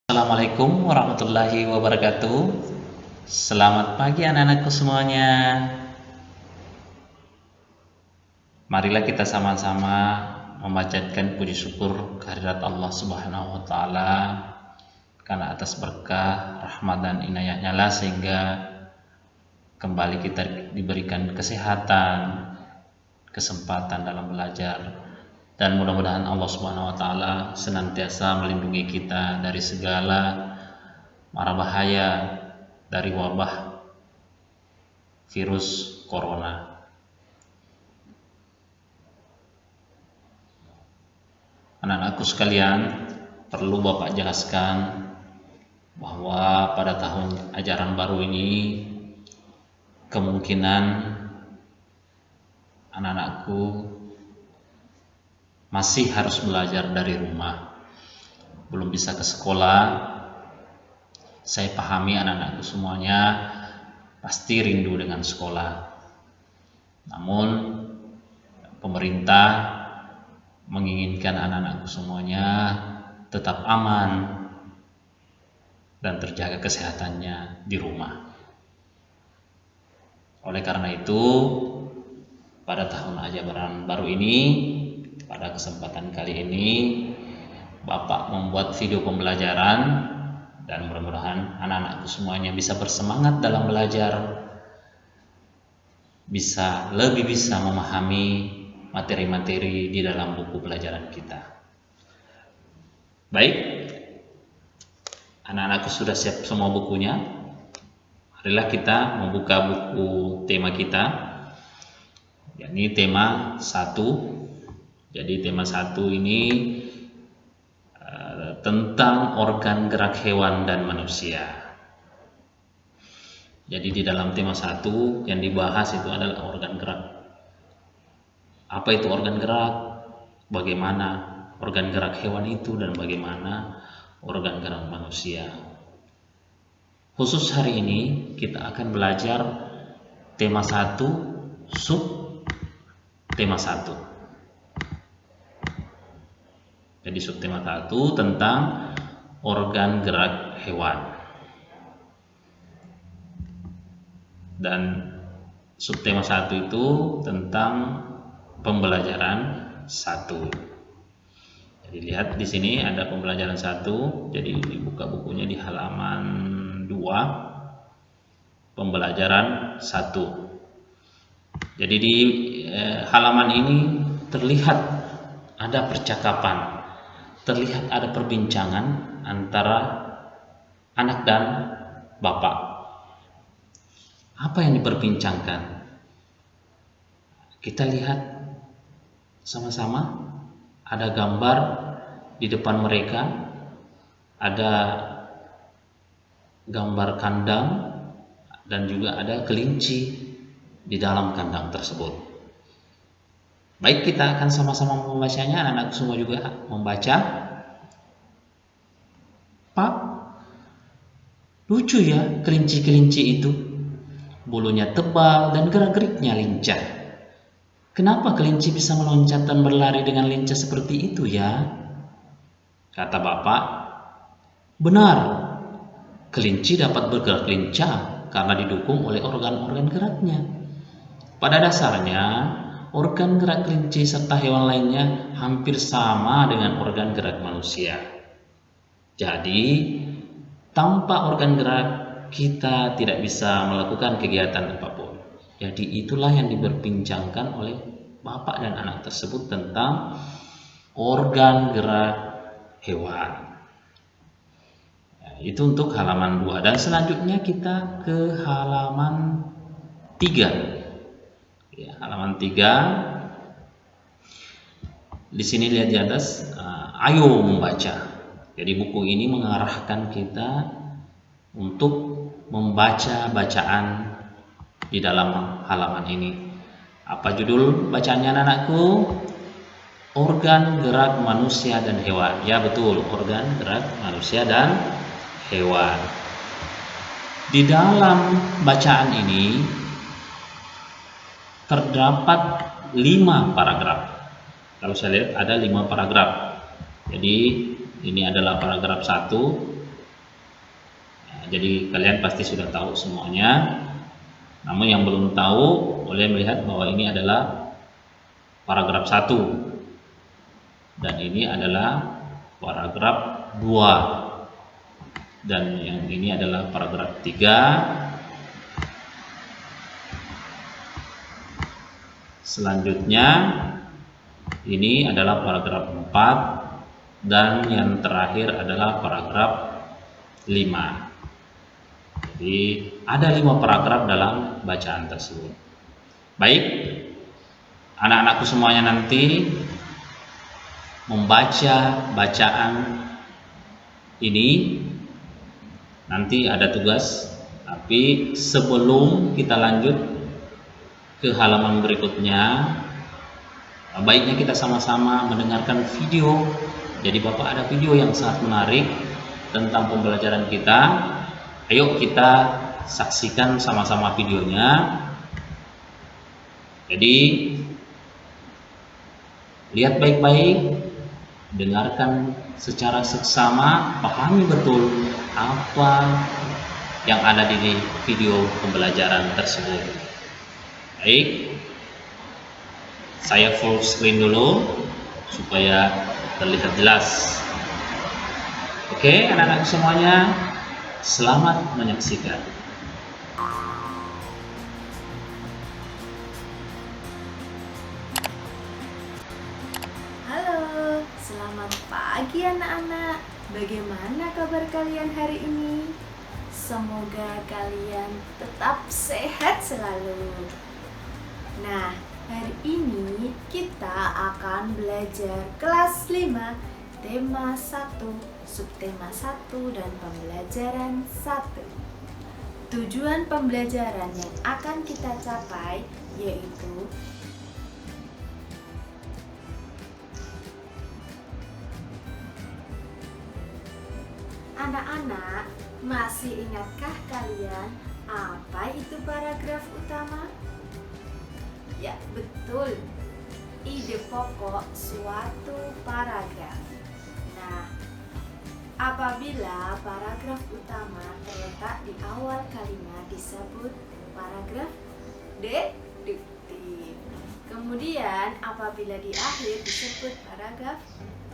Assalamualaikum warahmatullahi wabarakatuh. Selamat pagi anak-anakku semuanya. Marilah kita sama-sama memanjatkan puji syukur kehadirat Allah Subhanahu wa taala karena atas berkah, rahmat dan inayahnya lah sehingga kembali kita diberikan kesehatan, kesempatan dalam belajar, dan mudah-mudahan Allah Subhanahu wa taala senantiasa melindungi kita dari segala mara bahaya dari wabah virus corona. Anak-anakku sekalian, perlu Bapak jelaskan bahwa pada tahun ajaran baru ini kemungkinan anak-anakku masih harus belajar dari rumah, belum bisa ke sekolah. Saya pahami anak-anakku semuanya pasti rindu dengan sekolah. Namun pemerintah menginginkan anak-anakku semuanya tetap aman dan terjaga kesehatannya di rumah. Oleh karena itu, pada tahun ajaran baru ini, pada kesempatan kali ini, Bapak membuat video pembelajaran dan mudah-mudahan anak-anakku semuanya bisa bersemangat dalam belajar, lebih bisa memahami materi-materi di dalam buku pelajaran kita. Baik, anak-anakku sudah siap semua bukunya. Marilah kita membuka buku tema kita, yakni tema 1. Jadi tema 1 ini tentang organ gerak hewan dan manusia. Jadi di dalam tema 1 yang dibahas itu adalah organ gerak. Apa itu organ gerak? Bagaimana organ gerak hewan itu dan bagaimana organ gerak manusia. Khusus hari ini kita akan belajar tema 1 sub tema 1. Jadi subtema 1 tentang organ gerak hewan. Dan subtema 1 itu tentang pembelajaran 1. Jadi lihat di sini ada pembelajaran 1. Jadi dibuka bukunya di halaman 2. Pembelajaran 1. Jadi di halaman ini terlihat ada percakapan. Terlihat ada perbincangan antara anak dan bapak. Apa yang diperbincangkan? Kita lihat sama-sama. Ada gambar di depan mereka. Ada gambar kandang dan juga ada kelinci di dalam kandang tersebut. Baik, kita akan sama-sama membacanya. Anak-anak semua juga membaca. Pak, lucu ya kelinci-kelinci itu. Bulunya tebal dan gerak-geriknya lincah. Kenapa kelinci bisa meloncat dan berlari dengan lincah seperti itu ya? Kata bapak. Benar, kelinci dapat bergerak lincah karena didukung oleh organ-organ geraknya. Pada dasarnya, organ gerak kelinci serta hewan lainnya hampir sama dengan organ gerak manusia. Jadi, tanpa organ gerak, kita tidak bisa melakukan kegiatan apapun. Jadi, itulah yang diperbincangkan oleh bapak dan anak tersebut tentang organ gerak hewan. Itu untuk halaman 2. Dan selanjutnya kita ke halaman 3. Ya, halaman 3. Di sini lihat di atas, ayo membaca. Jadi buku ini mengarahkan kita untuk membaca bacaan di dalam halaman ini. Apa judul bacaannya anak-anakku? Organ gerak manusia dan hewan. Ya betul, organ gerak manusia dan hewan. Di dalam bacaan ini terdapat 5 paragraf. Kalau saya lihat ada 5 paragraf. Jadi ini adalah paragraf 1, Jadi kalian pasti sudah tahu semuanya. Namun yang belum tahu boleh melihat bahwa ini adalah paragraf 1 dan ini adalah paragraf 2 dan yang ini adalah paragraf 3. Selanjutnya ini adalah paragraf 4 dan yang terakhir adalah paragraf 5. Jadi ada 5 paragraf dalam bacaan tersebut. Baik, anak-anakku semuanya nanti membaca bacaan ini. Nanti ada tugas, tapi sebelum kita lanjut ke halaman berikutnya, baiknya kita sama-sama mendengarkan video. Jadi Bapak ada video yang sangat menarik tentang pembelajaran kita. Ayo kita saksikan sama-sama videonya. Jadi lihat baik-baik, dengarkan secara seksama, pahami betul apa yang ada di video pembelajaran tersebut. Baik, saya full screen dulu supaya terlihat jelas. Oke, anak-anak semuanya, selamat menyaksikan. Halo, selamat pagi anak-anak. Bagaimana kabar kalian hari ini? Semoga kalian tetap sehat selalu. Nah, hari ini kita akan belajar kelas 5, tema 1, subtema 1 dan pembelajaran 1. Tujuan pembelajaran yang akan kita capai yaitu anak-anak, masih ingatkah kalian apa itu paragraf utama? Ya, betul. Ide pokok suatu paragraf. Nah, apabila paragraf utama terletak di awal kalimat disebut paragraf deduktif. Kemudian apabila di akhir disebut paragraf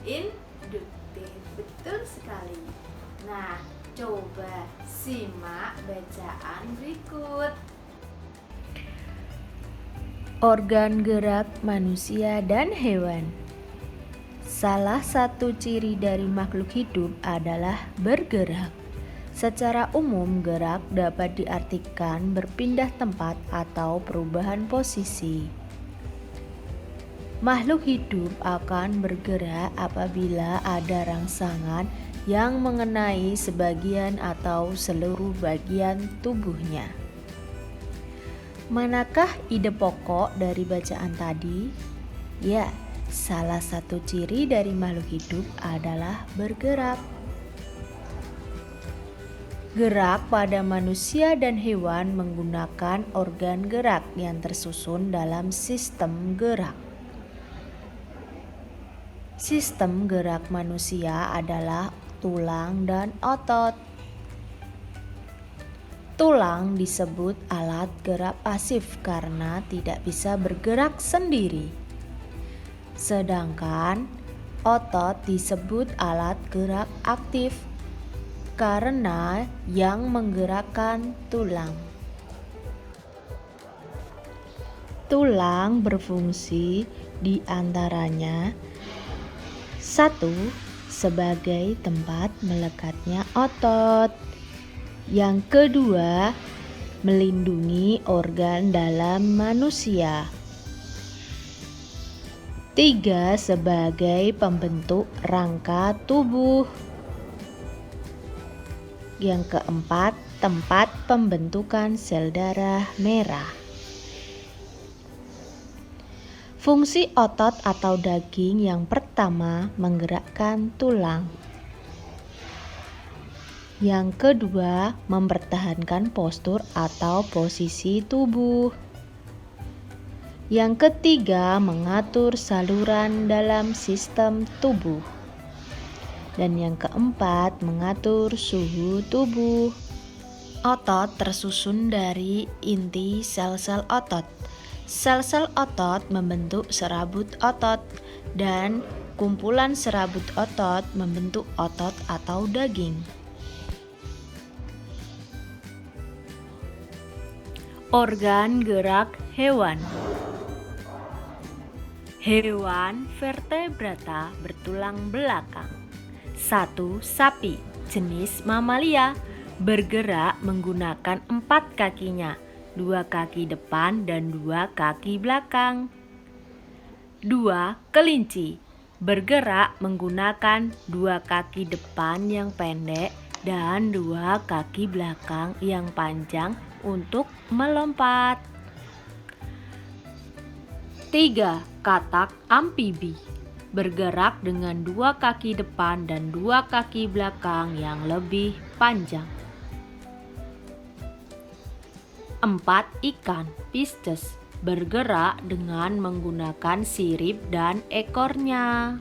induktif. Betul sekali. Nah, coba simak bacaan berikut. Organ gerak manusia dan hewan. Salah satu ciri dari makhluk hidup adalah bergerak. Secara umum, gerak dapat diartikan berpindah tempat atau perubahan posisi. Makhluk hidup akan bergerak apabila ada rangsangan yang mengenai sebagian atau seluruh bagian tubuhnya. Manakah ide pokok dari bacaan tadi? Ya, salah satu ciri dari makhluk hidup adalah bergerak. Gerak pada manusia dan hewan menggunakan organ gerak yang tersusun dalam sistem gerak. Sistem gerak manusia adalah tulang dan otot. Tulang disebut alat gerak pasif karena tidak bisa bergerak sendiri. Sedangkan otot disebut alat gerak aktif karena yang menggerakkan tulang. Tulang berfungsi di antaranya 1. Sebagai tempat melekatnya otot. Yang kedua, melindungi organ dalam manusia. 3. Sebagai pembentuk rangka tubuh. Yang keempat, tempat pembentukan sel darah merah. Fungsi otot atau daging yang pertama menggerakkan tulang. Yang kedua, mempertahankan postur atau posisi tubuh. Yang ketiga, mengatur saluran dalam sistem tubuh. Dan yang keempat, mengatur suhu tubuh. Otot tersusun dari inti sel-sel otot. Sel-sel otot membentuk serabut otot dan kumpulan serabut otot membentuk otot atau daging. Organ gerak hewan. Hewan vertebrata bertulang belakang. 1. Sapi, jenis mamalia, bergerak menggunakan 4 kakinya, 2 kaki depan dan 2 kaki belakang. 2. Kelinci, bergerak menggunakan 2 kaki depan yang pendek dan 2 kaki belakang yang panjang untuk melompat. 3. Katak amfibi, bergerak dengan 2 kaki depan dan 2 kaki belakang yang lebih panjang. 4. Ikan Pisces, bergerak dengan menggunakan sirip dan ekornya.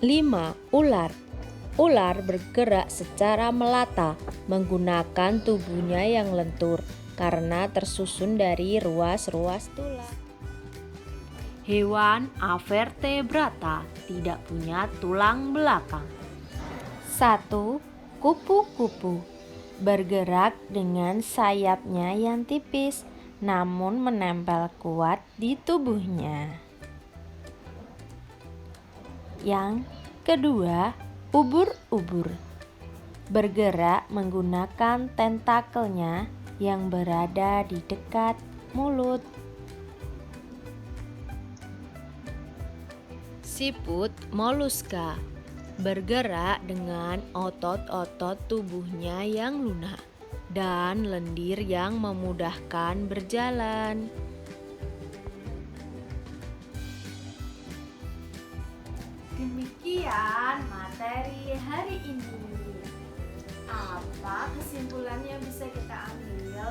5. Ular. Ular bergerak secara melata menggunakan tubuhnya yang lentur karena tersusun dari ruas-ruas tulang. Hewan avertebrata tidak punya tulang belakang. 1. Kupu-kupu, bergerak dengan sayapnya yang tipis namun menempel kuat di tubuhnya. Yang kedua, ubur-ubur, bergerak menggunakan tentakelnya yang berada di dekat mulut. Siput moluska, bergerak dengan otot-otot tubuhnya yang lunak dan lendir yang memudahkan berjalan. Demikian materi hari ini. Apa kesimpulan yang bisa kita ambil?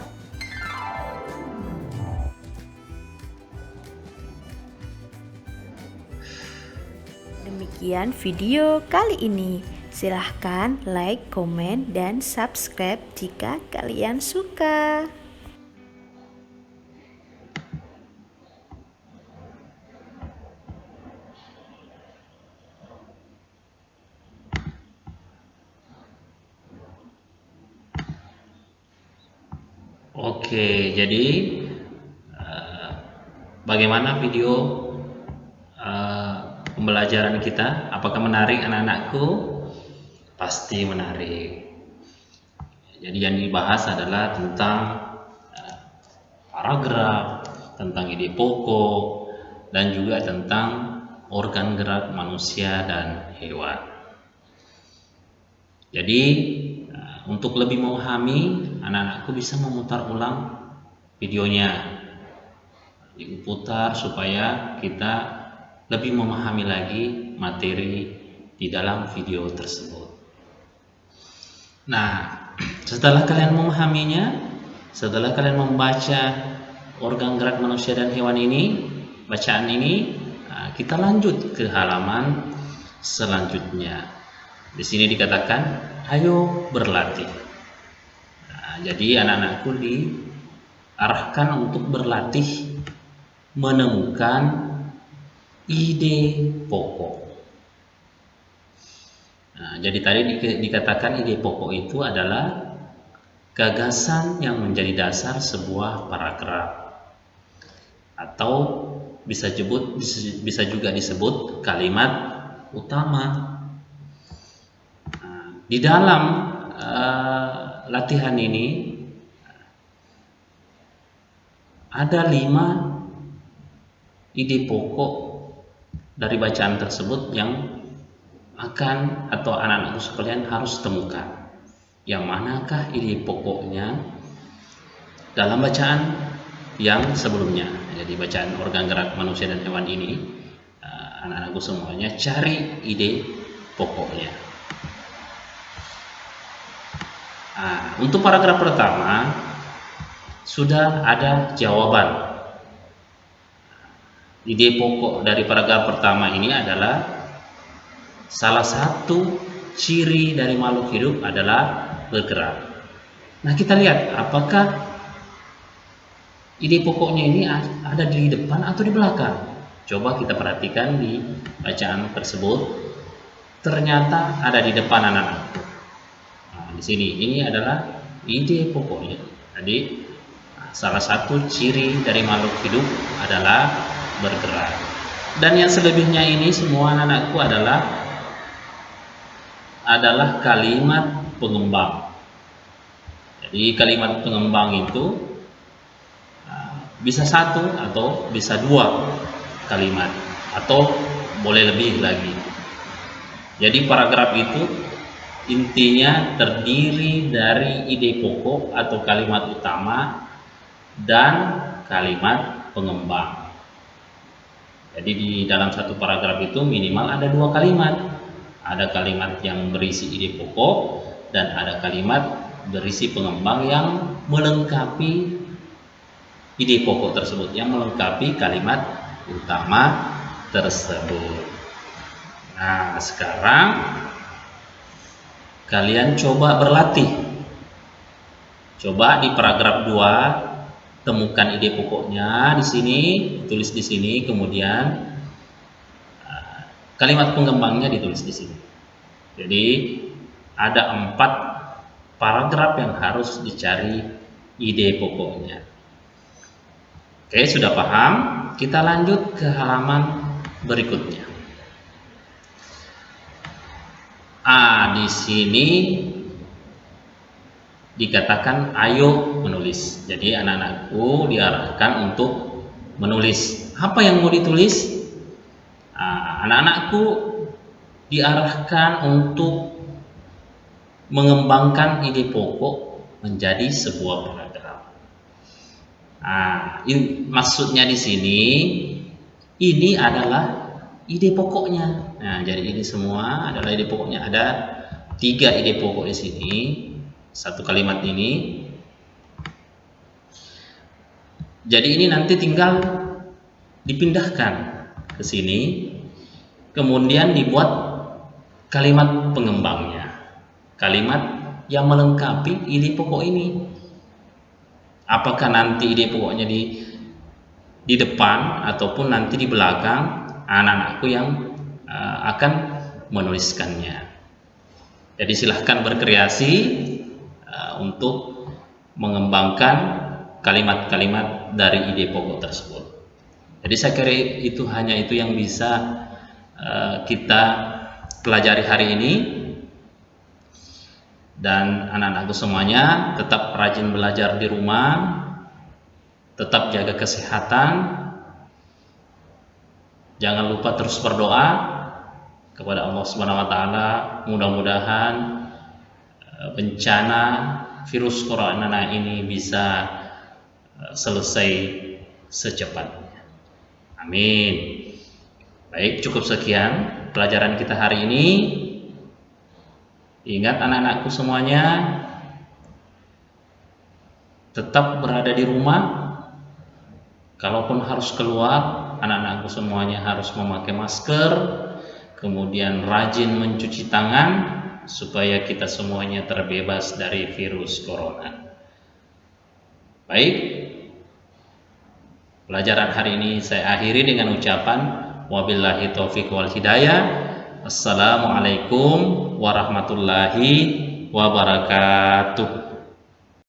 Demikian video kali ini. Silahkan like, komen, dan subscribe jika kalian suka. Oke, jadi bagaimana video pembelajaran kita? Apakah menarik anak-anakku? Pasti menarik. Jadi yang dibahas adalah tentang paragraf, tentang ide pokok, dan juga tentang organ gerak manusia dan hewan. Jadi untuk lebih memahami, anak-anakku bisa memutar ulang videonya, diputar supaya kita lebih memahami lagi materi di dalam video tersebut. Nah, setelah kalian memahaminya, setelah kalian membaca organ gerak manusia dan hewan ini, bacaan ini, kita lanjut ke halaman selanjutnya. Di sini dikatakan, ayo berlatih. Nah, jadi anak-anakku diarahkan untuk berlatih menemukan ide pokok. Nah, jadi tadi dikatakan ide pokok itu adalah gagasan yang menjadi dasar sebuah paragraf, atau bisa juga disebut kalimat utama. Di dalam latihan ini ada 5 ide pokok dari bacaan tersebut yang akan atau anak-anakku sekalian harus temukan. Yang manakah ide pokoknya dalam bacaan yang sebelumnya? Jadi bacaan organ gerak manusia dan hewan ini, anak-anakku semuanya cari ide pokoknya. Untuk paragraf pertama sudah ada jawaban. Ide pokok dari paragraf pertama ini adalah salah satu ciri dari makhluk hidup adalah bergerak. Nah, kita lihat apakah ide pokoknya ini ada di depan atau di belakang. Coba kita perhatikan di bacaan tersebut. Ternyata ada di depan anak-anakku. Nah, di sini ini adalah ide pokoknya. Jadi salah satu ciri dari makhluk hidup adalah bergerak. Dan yang selebihnya ini semua anak-anakku adalah kalimat pengembang. Jadi kalimat pengembang itu bisa satu atau bisa dua kalimat atau boleh lebih lagi. Jadi paragraf itu intinya terdiri dari ide pokok atau kalimat utama dan kalimat pengembang. Jadi di dalam satu paragraf itu minimal ada dua kalimat. Ada kalimat yang berisi ide pokok dan ada kalimat berisi pengembang yang melengkapi ide pokok tersebut, yang melengkapi kalimat utama tersebut. Nah, sekarang kalian coba berlatih. Coba di paragraf 2 temukan ide pokoknya di sini, tulis di sini, kemudian kalimat pengembangnya ditulis di sini. Jadi ada 4 paragraf yang harus dicari ide pokoknya. Oke, sudah paham? Kita lanjut ke halaman berikutnya. Di sini dikatakan ayo menulis. Jadi anak-anakku diarahkan untuk menulis. Apa yang mau ditulis? Anak-anakku diarahkan untuk mengembangkan ide pokok menjadi sebuah paragraf. Maksudnya di sini ini adalah ide pokoknya. Nah, jadi ini semua adalah ide pokoknya. Ada 3 ide pokok di sini. Satu kalimat ini. Jadi ini nanti tinggal dipindahkan ke sini. Kemudian dibuat kalimat pengembangnya. Kalimat yang melengkapi ide pokok ini. Apakah nanti ide pokoknya di depan ataupun nanti di belakang, anak-anakku yang akan menuliskannya. Jadi silahkan berkreasi untuk mengembangkan kalimat-kalimat dari ide pokok tersebut. Jadi saya kira itu hanya itu yang bisa kita pelajari hari ini. Dan anak-anakku semuanya tetap rajin belajar di rumah, tetap jaga kesehatan, jangan lupa terus berdoa kepada Allah Subhanahu wa taala, mudah-mudahan bencana virus corona ini bisa selesai secepatnya. Amin. Baik, cukup sekian pelajaran kita hari ini. Ingat anak-anakku semuanya, tetap berada di rumah. Kalaupun harus keluar, anak-anakku semuanya harus memakai masker, kemudian rajin mencuci tangan supaya kita semuanya terbebas dari virus corona. Baik, pelajaran hari ini saya akhiri dengan ucapan wabillahi taufiq wal hidayah. Assalamualaikum warahmatullahi wabarakatuh.